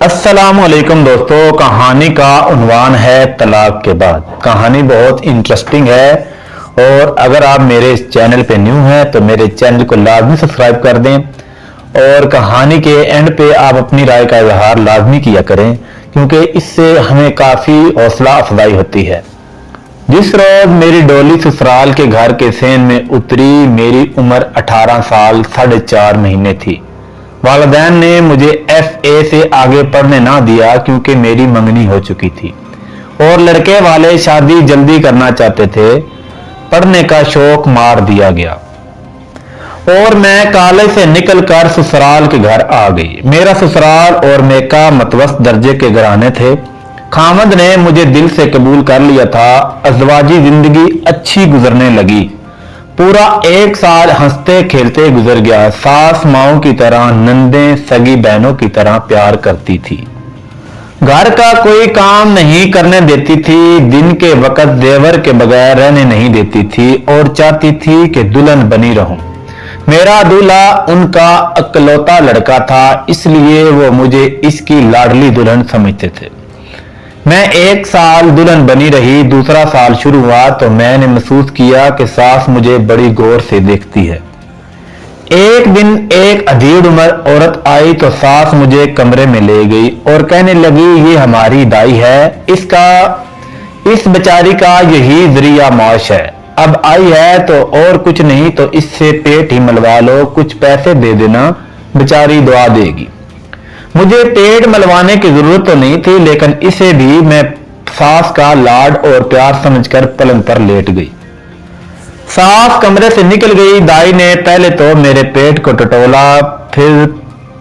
अस्सलामुअलैकुम दोस्तों, कहानी का उन्वान है तलाक के बाद। कहानी बहुत इंटरेस्टिंग है और अगर आप मेरे इस चैनल पे न्यू हैं तो मेरे चैनल को लाजमी सब्सक्राइब कर दें और कहानी के एंड पे आप अपनी राय का इजहार लाजमी किया करें, क्योंकि इससे हमें काफ़ी हौसला अफजाई होती है। जिस रोज मेरी डोली ससुराल के घर के सेन में उतरी, मेरी उम्र 18 साल 4.5 महीने थी। वालिदैन ने मुझे FA से आगे पढ़ने ना दिया क्योंकि मेरी मंगनी हो चुकी थी और लड़के वाले शादी जल्दी करना चाहते थे। पढ़ने का शौक मार दिया गया और मैं कॉलेज से निकलकर ससुराल के घर आ गई। मेरा ससुराल और मेका मतवस्त दर्जे के घराने थे। खामद ने मुझे दिल से कबूल कर लिया था। अज़वाजी जिंदगी अच्छी गुजरने लगी। पूरा 1 साल हंसते खेलते गुजर गया। सास माओं की तरह, नंदे सगी बहनों की तरह प्यार करती थी। घर का कोई काम नहीं करने देती थी। दिन के वक्त देवर के बगैर रहने नहीं देती थी और चाहती थी कि दुल्हन बनी रहूं। मेरा दूल्हा उनका अकलौता लड़का था, इसलिए वो मुझे इसकी लाडली दुल्हन समझते थे। मैं 1 साल दुल्हन बनी रही। दूसरा साल शुरू हुआ तो मैंने महसूस किया कि सास मुझे बड़ी गौर से देखती है। एक दिन एक अधीड़ उम्र औरत आई तो सास मुझे कमरे में ले गई और कहने लगी, ये हमारी दाई है, इस बेचारी का यही जरिया माश है। अब आई है तो और कुछ नहीं तो इससे पेट ही मलवा लो, कुछ पैसे दे देना, बेचारी दुआ देगी। मुझे पेट मलवाने की जरूरत तो नहीं थी, लेकिन इसे भी मैं सास का लाड और प्यार समझकर पलंग पर लेट गई। सास कमरे से निकल गई। दाई ने पहले तो मेरे पेट को टटोला, फिर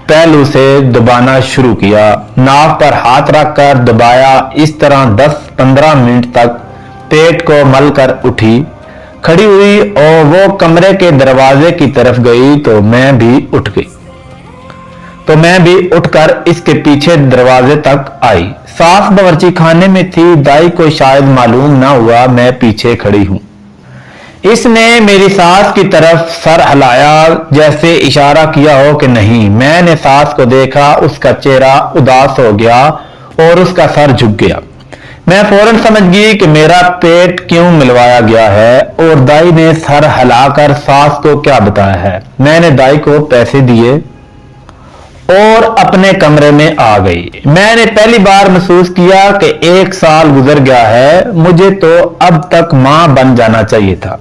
पहलू से दबाना शुरू किया। नाक पर हाथ रखकर दबाया। इस तरह 10-15 मिनट तक पेट को मल कर उठी, खड़ी हुई और वो कमरे के दरवाजे की तरफ गई तो मैं भी उठकर इसके पीछे दरवाजे तक आई। सास बावर्ची खाने में थी। दाई को शायद मालूम ना हुआ मैं पीछे खड़ी हूं। इसने मेरी सास की तरफ सर हिलाया, जैसे इशारा किया हो कि नहीं। मैंने सास को देखा, उसका चेहरा उदास हो गया और उसका सर झुक गया। मैं फौरन समझ गई कि मेरा पेट क्यों मिलवाया गया है और दाई ने सर हिलाकर सास को क्या बताया है। मैंने दाई को पैसे दिए और अपने कमरे में आ गई। मैंने पहली बार महसूस किया कि 1 साल गुजर गया है। मुझे तो अब तक मां बन जाना चाहिए था,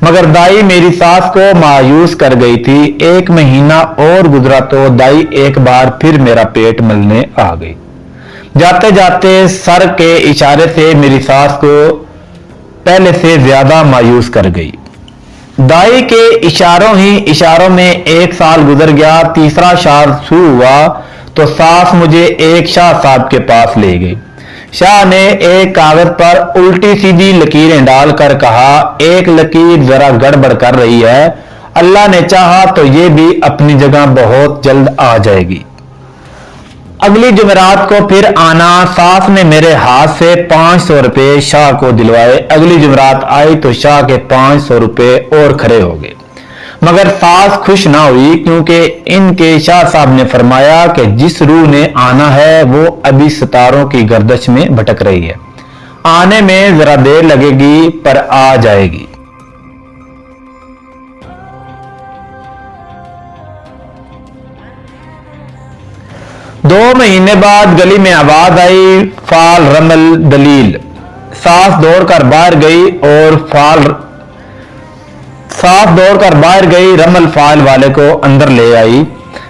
मगर दाई मेरी सास को मायूस कर गई थी। 1 महीना और गुजरा तो दाई एक बार फिर मेरा पेट मलने आ गई। जाते जाते सर के इशारे से मेरी सास को पहले से ज्यादा मायूस कर गई। दाई के इशारों में 1 साल गुजर गया। तीसरा साल शुरू हुआ तो सास मुझे एक शाह साहब के पास ले गई। शाह ने एक कागज पर उल्टी सीधी लकीरें डालकर कहा, एक लकीर जरा गड़बड़ कर रही है, अल्लाह ने चाहा तो ये भी अपनी जगह बहुत जल्द आ जाएगी। अगली जुमेरात को फिर आना। सास ने मेरे हाथ से 500 रुपए शाह को दिलवाए। अगली जुमेरात आई तो शाह के 500 रुपए और खड़े हो गए, मगर सास खुश ना हुई क्योंकि इनके शाह साहब ने फरमाया कि जिस रूह ने आना है वो अभी सितारों की गर्दश में भटक रही है, आने में जरा देर लगेगी पर आ जाएगी। दो महीने बाद गली में आवाज आई, फाल रमल दलील। सास दौड़कर बाहर गई, रमल फाल वाले को अंदर ले आई।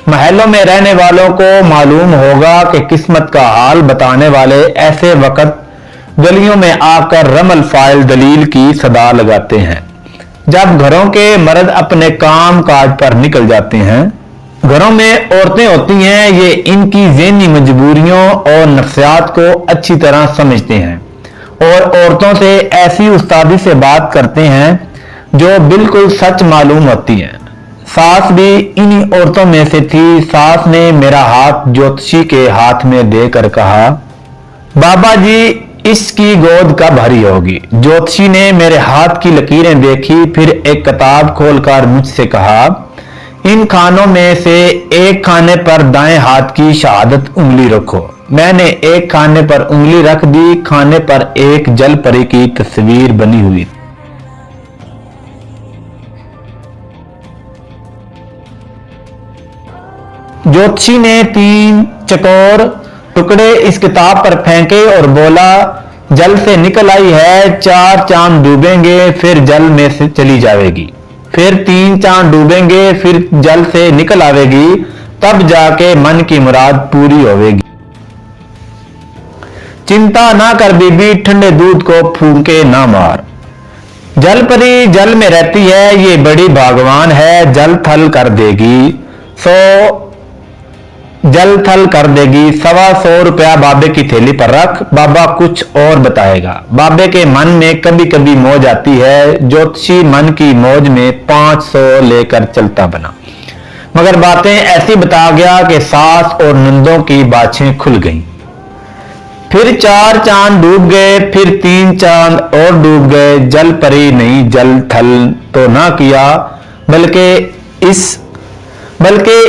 महलों में रहने वालों को मालूम होगा कि किस्मत का हाल बताने वाले ऐसे वक्त गलियों में आकर रमल फाइल दलील की सदा लगाते हैं। जब घरों के मर्द अपने काम काज पर निकल जाते हैं, घरों में औरतें होती हैं, ये इनकी ज़हनी मजबूरियों और नफ्सियात को अच्छी तरह समझते हैं और औरतों से ऐसी उस्तादी से बात करते हैं जो बिल्कुल सच मालूम होती है। सास भी इन्हीं औरतों में से थी। सास ने मेरा हाथ ज्योतिषी के हाथ में देकर कहा, बाबा जी इसकी गोद कब भरी होगी। ज्योतिषी ने मेरे हाथ की लकीरें देखी, फिर एक किताब खोलकर मुझसे कहा, इन खानों में से एक खाने पर दाएं हाथ की शहादत उंगली रखो। मैंने एक खाने पर उंगली रख दी। खाने पर एक जल परी की तस्वीर बनी हुई। ज्योतिषी ने 3 चकोर टुकड़े इस किताब पर फेंके और बोला, जल से निकल आई है, 4 चांद डूबेंगे फिर जल में से चली जाएगी, फिर 3 चांद डूबेंगे फिर जल से निकल आवेगी, तब जाके मन की मुराद पूरी होवेगी। चिंता ना कर बीबी, ठंडे दूध को फूंके ना मार। जल परी जल में रहती है, ये बड़ी भागवान है, जल थल कर देगी। जल थल कर देगी। 125 रुपया बाबे की थैली पर रख, बाबा कुछ और बताएगा। बाबे के मन में कभी कभी मौज आती है। ज्योतिषी मन की मौज में 500 लेकर चलता बना, मगर बातें ऐसी बता गया कि सास और नंदों की बाछें खुल गईं। फिर 4 चांद डूब गए, फिर 3 चांद और डूब गए। जल परी नहीं जल थल तो ना किया, बल्कि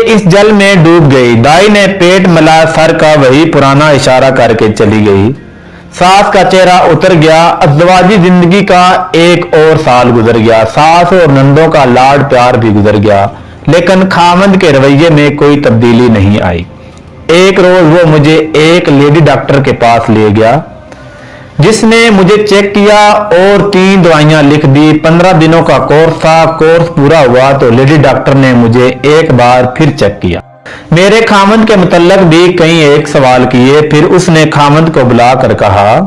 इस जल में डूब गई। दाई ने पेट मला सर का वही पुराना इशारा करके चली गई। सास का चेहरा उतर गया। अज़दवाजी जिंदगी का एक और साल गुजर गया। सास और नंदों का लाड प्यार भी गुजर गया, लेकिन खामद के रवैये में कोई तब्दीली नहीं आई। एक रोज वो मुझे एक लेडी डॉक्टर के पास ले गया, जिसने मुझे चेक किया और 3 दवाइयां लिख दी। 15 दिनों का कोर्स था। कोर्स पूरा हुआ तो लेडी डॉक्टर ने मुझे एक बार फिर चेक किया। मेरे खामद के मुतल्लक भी कई एक सवाल किए। फिर उसने खामद को बुलाकर कहा,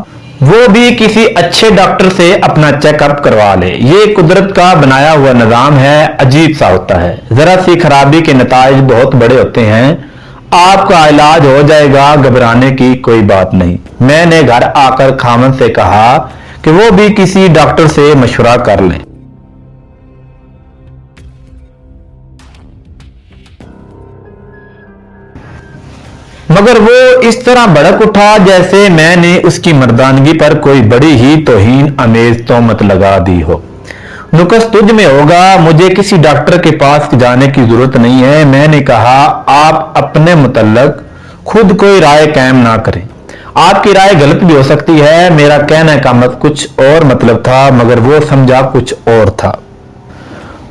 वो भी किसी अच्छे डॉक्टर से अपना चेकअप करवा ले। ये कुदरत का बनाया हुआ निजाम है, अजीब सा होता है। जरा सी खराबी के नताइज बहुत बड़े होते हैं। आपका इलाज हो जाएगा, घबराने की कोई बात नहीं। मैंने घर आकर खामद से कहा कि वो भी किसी डॉक्टर से मशवरा कर ले। मगर वो इस तरह भड़क उठा जैसे मैंने उसकी मर्दानगी पर कोई बड़ी ही तौहीन आमेज तोहमत लगा दी हो। नुक्स तुझ में होगा, मुझे किसी डॉक्टर के पास जाने की जरूरत नहीं है। मैंने कहा, आप अपने मुतल्लक खुद कोई राय कायम ना करें। आपकी राय गलत भी हो सकती है। मेरा कहने का कुछ और मतलब था, मगर वो समझा कुछ और था।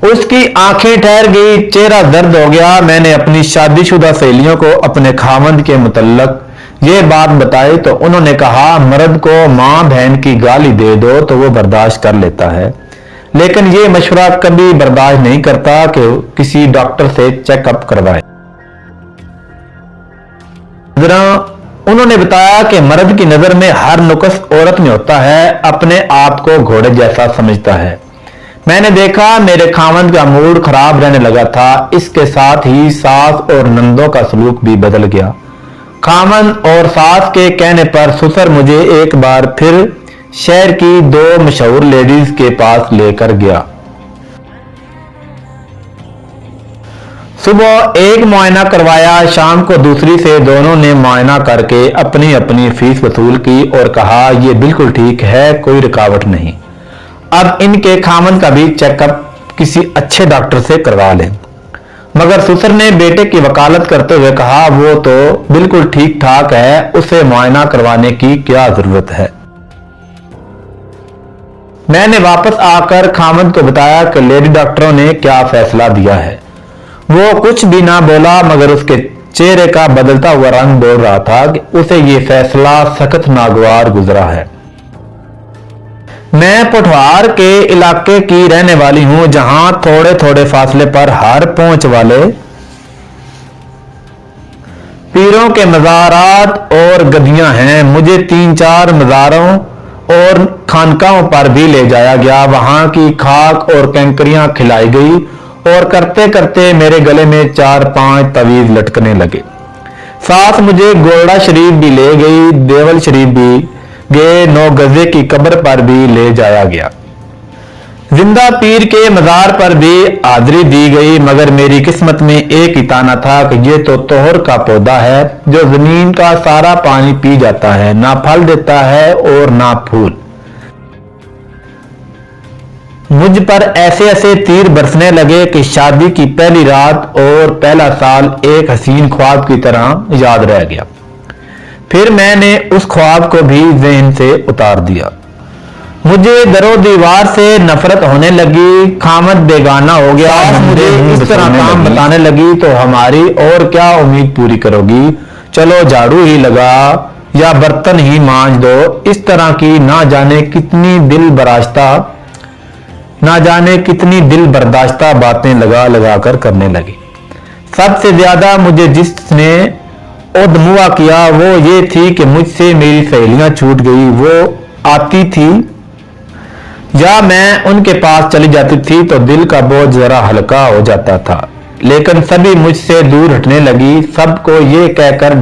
उसकी आंखें ठहर गई, चेहरा दर्द हो गया। मैंने अपनी शादीशुदा सहेलियों को अपने खामद के मुतल्लक ये बात बताई तो उन्होंने कहा, मर्द को मां बहन की गाली दे दो तो वो बर्दाश्त कर लेता है, लेकिन ये मशवरा कभी बर्दाश्त नहीं करता कि किसी डॉक्टर से चेकअप करवाए। उन्होंने बताया कि मर्द की नजर में हर नुक्स औरत में होता है, अपने आप को घोड़े जैसा समझता है। मैंने देखा मेरे खामद का मूड खराब रहने लगा था। इसके साथ ही सास और नंदों का सलूक भी बदल गया। खामद और सास के कहने पर ससुर मुझे एक बार फिर शहर की 2 मशहूर लेडीज के पास लेकर गया। सुबह एक मुआयना करवाया, शाम को दूसरी से दोनों ने मुआयना करके अपनी अपनी फीस वसूल की और कहा, ये बिल्कुल ठीक है, कोई रुकावट नहीं। अब इनके खामद का भी चेकअप किसी अच्छे डॉक्टर से करवा लें। मगर ससुर ने बेटे की वकालत करते हुए कहा, वो तो बिल्कुल ठीक ठाक है, उसे मुआयना करवाने की क्या जरूरत है। मैंने वापस आकर खामद को बताया कि लेडी डॉक्टरों ने क्या फैसला दिया है। वो कुछ भी ना बोला, मगर उसके चेहरे का बदलता हुआ रंग बोल रहा था कि उसे ये फैसला सख्त नागवार गुजरा है। मैं पठवार के इलाके की रहने वाली हूं, जहां थोड़े थोड़े फासले पर हर पहुंच वाले पीरों के मज़ारात और गद्दियां हैं। मुझे 3-4 मज़ारों और खानकाहों पर भी ले जाया गया। वहां की खाक और कैंकरियां खिलाई गई और करते करते मेरे गले में 4-5 तवीज लटकने लगे। साथ मुझे गोरडा शरीफ भी ले गई, देवल शरीफ भी गए, 9 गजे की कब्र पर भी ले जाया गया। जिंदा पीर के मजार पर भी हाजिरी दी गई, मगर मेरी किस्मत में एक ही ताना था कि ये तो तोहर का पौधा है जो जमीन का सारा पानी पी जाता है, ना फल देता है और ना फूल। मुझ पर ऐसे ऐसे तीर बरसने लगे कि शादी की पहली रात और पहला साल एक हसीन ख्वाब की तरह याद रह गया। फिर मैंने उस ख्वाब को भी ज़हन से उतार दिया। मुझे दरो दीवार से नफरत होने लगी। खामद बेगाना हो गया, मुझे इस तरह काम बताने लगी तो हमारी और क्या उम्मीद पूरी करोगी। चलो झाड़ू ही लगा या बर्तन ही मांज दो। इस तरह की ना जाने कितनी दिल बर्दाश्ता बातें लगा लगा कर करने लगी। सबसे ज्यादा मुझे जिसने उद्मुआ किया वो ये थी कि मुझसे मेरी सहेलियां छूट गई। वो आती थी या मैं उनके पास चली जाती थी तो दिल का बोझ जरा हल्का हो जाता था, लेकिन सभी मुझसे दूर हटने लगी। सबको ये कहकर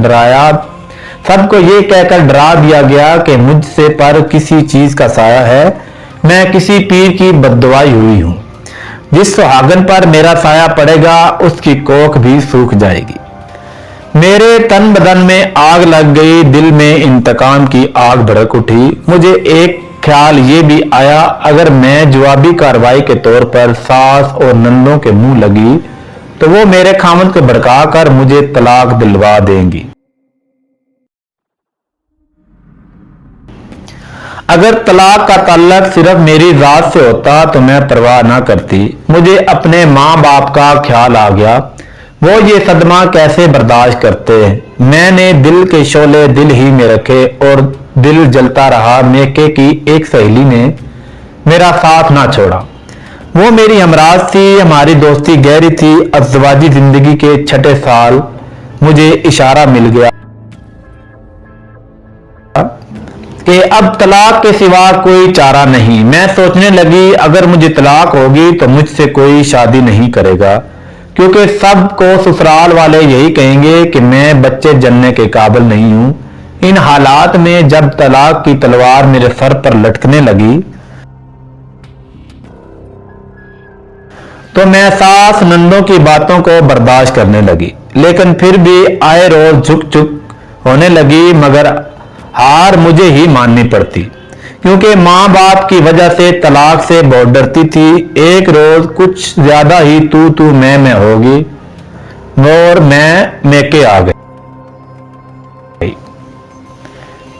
डरा दिया गया कि मुझसे पर किसी चीज का साया है। मैं किसी पीर की बद्दुआई हुई हूं। जिस सुहागन पर मेरा साया पड़ेगा उसकी कोख भी सूख जाएगी। मेरे तन बदन में आग लग गई, दिल में इंतकाम की आग भड़क उठी। मुझे एक ख्याल ये भी आया, अगर मैं जवाबी कार्रवाई के तौर पर सास और नंदों के मुंह लगी तो वो मेरे खामद को भड़का कर मुझे तलाक दिलवा देंगी। अगर तलाक का ताल्लुक सिर्फ मेरी जात से होता तो मैं परवाह ना करती। मुझे अपने माँ बाप का ख्याल आ गया। वो ये सदमा कैसे बर्दाश्त करते हैं। मैंने दिल के शोले दिल ही में रखे और दिल जलता रहा। मेके की एक सहेली ने मेरा साथ ना छोड़ा। वो मेरी हमराज थी, हमारी दोस्ती गहरी थी। अज़वाजी जिंदगी के 6ठे साल मुझे इशारा मिल गया कि अब तलाक के सिवा कोई चारा नहीं। मैं सोचने लगी अगर मुझे तलाक होगी तो मुझसे कोई शादी नहीं करेगा, क्योंकि सबको ससुराल वाले यही कहेंगे कि मैं बच्चे जन्ने के काबिल नहीं हूं। इन हालात में जब तलाक की तलवार मेरे सर पर लटकने लगी तो मैं सास नंदों की बातों को बर्दाश्त करने लगी, लेकिन फिर भी आए रोज झुक होने लगी। मगर हार मुझे ही माननी पड़ती, क्योंकि माँ बाप की वजह से तलाक से बहुत डरती थी। एक रोज कुछ ज्यादा ही तू मैं होगी और मैं मेके आ गई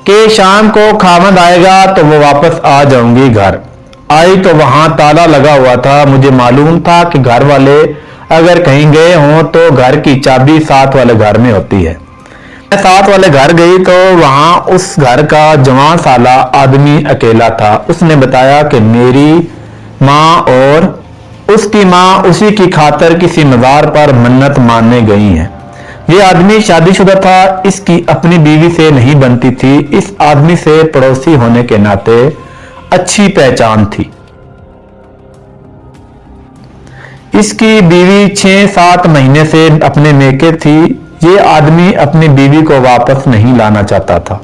कि शाम को खामद आएगा तो वो वापस आ जाऊंगी। घर आई तो वहां ताला लगा हुआ था। मुझे मालूम था कि घर वाले अगर कहीं गए हों तो घर की चाबी साथ वाले घर में होती है। मैं साथ वाले घर गई तो वहां उस घर का जवान साला आदमी अकेला था। उसने बताया कि मेरी माँ और उसकी माँ उसी की खातर किसी मज़ार पर मन्नत मानने गई हैं। ये आदमी शादीशुदा था, इसकी अपनी बीवी से नहीं बनती थी। इस आदमी से पड़ोसी होने के नाते अच्छी पहचान थी। इसकी बीवी 6-7 महीने से अपने मेके थी। ये आदमी अपनी बीवी को वापस नहीं लाना चाहता था।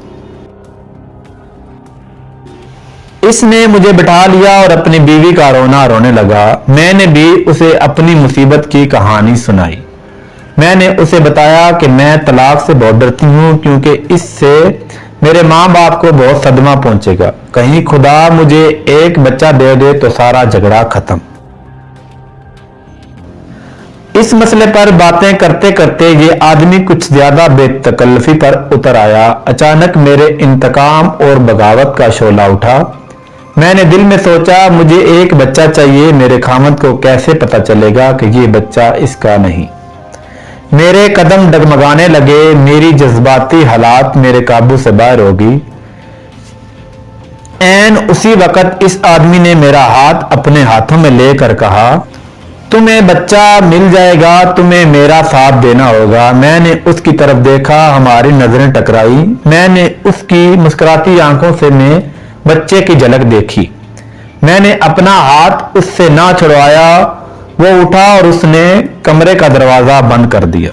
इसने मुझे बिठा लिया और अपनी बीवी का रोना रोने लगा। मैंने भी उसे अपनी मुसीबत की कहानी सुनाई। मैंने उसे बताया कि मैं तलाक से बहुत डरती हूँ, क्योंकि इससे मेरे माँ बाप को बहुत सदमा पहुंचेगा। कहीं खुदा मुझे एक बच्चा दे दे तो सारा झगड़ा खत्म। इस मसले पर बातें करते करते ये आदमी कुछ ज्यादा बेतकल्लफी पर उतर आया। अचानक मेरे इंतकाम और बगावत का शोला उठा। मैंने दिल में सोचा मुझे एक बच्चा चाहिए। मेरे खामद को कैसे पता चलेगा कि ये बच्चा इसका नहीं। मेरे कदम डगमगाने लगे। मेरी जज्बाती हालात मेरे काबू से बाहर होगी। ऐन उसी वक्त इस आदमी ने मेरा हाथ अपने हाथों में लेकर कहा, तुम्हें बच्चा मिल जाएगा, तुम्हें मेरा साथ देना होगा। मैंने उसकी तरफ देखा, हमारी नजरें टकराई। मैंने उसकी मुस्कुराती आंखों से मैं बच्चे की झलक देखी। मैंने अपना हाथ उससे ना छुड़वाया। वो उठा और उसने कमरे का दरवाजा बंद कर दिया।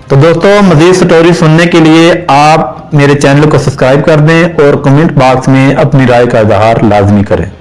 तो दोस्तों, मजीद स्टोरी सुनने के लिए आप मेरे चैनल को सब्सक्राइब कर दें और कमेंट बॉक्स में अपनी राय का इजहार लाजमी करें।